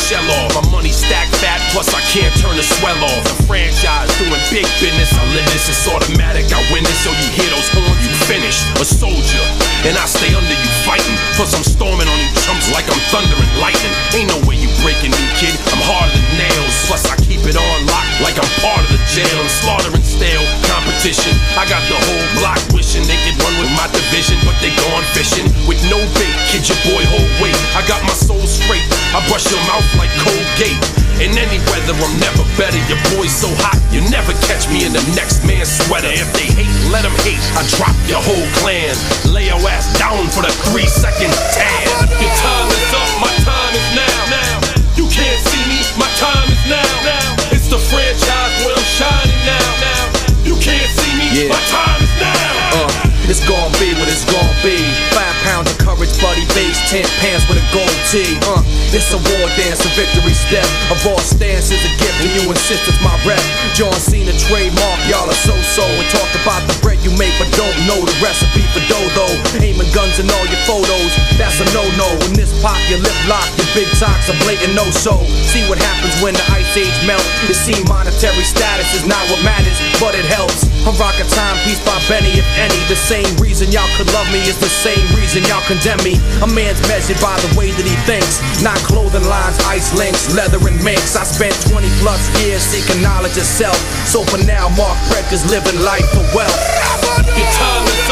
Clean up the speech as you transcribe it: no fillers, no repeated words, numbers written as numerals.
shell off. My money stacked fat, plus I can't turn the swell off. The franchise doing big business. I live this, it's automatic. I win this, so you hear those horns, you finished. A soldier, and I stay under you fighting. Plus I'm storming on you chumps like I'm thunder and lightning. Ain't no way you breaking me, kid. I'm harder than nails. Plus I keep it on lock like I'm part of the jail. I'm slaughtering stale competition. I got the whole block wishing they could run with my division, but they gone fishing with no bait. Kid, your boy, hold weight. I got my soul straight. I brush your mouth like Colgate. In any weather, I'm never better. Your boy's so hot, you never catch me in the next man's sweater. If they hate, let them hate. I drop your whole clan. Lay your ass down for the 3-second tan. Your time is up, my time is now. You can't see me, my time is now. It's the franchise where I'm shining now. You can't see me, my time is now. It's gon' be what it's gon' be. 5 pounds of courage, buddy base, 10 pants with a gold tee. It's a war dance, a victory step. A raw stance is a gift, and you insist it's my rep. John Cena trademark, y'all are so-so. And talk about the bread you make, but don't know the recipe for dough, though. Aiming guns in all your photos, that's a no-no. When this pop, your lip lock, your big talks a blatant no-so. See what happens when the ice age melt. You see monetary status is not what matters, but it helps. I'm rocking timepiece by Benny, if any. The same reason y'all could love me is the same reason y'all condemn me. A man's measured by the way that he thinks, not clothing lines, ice links, leather and minks. I spent 20 plus years seeking knowledge of self. So for now, Mark Breck is living life for wealth. Your time is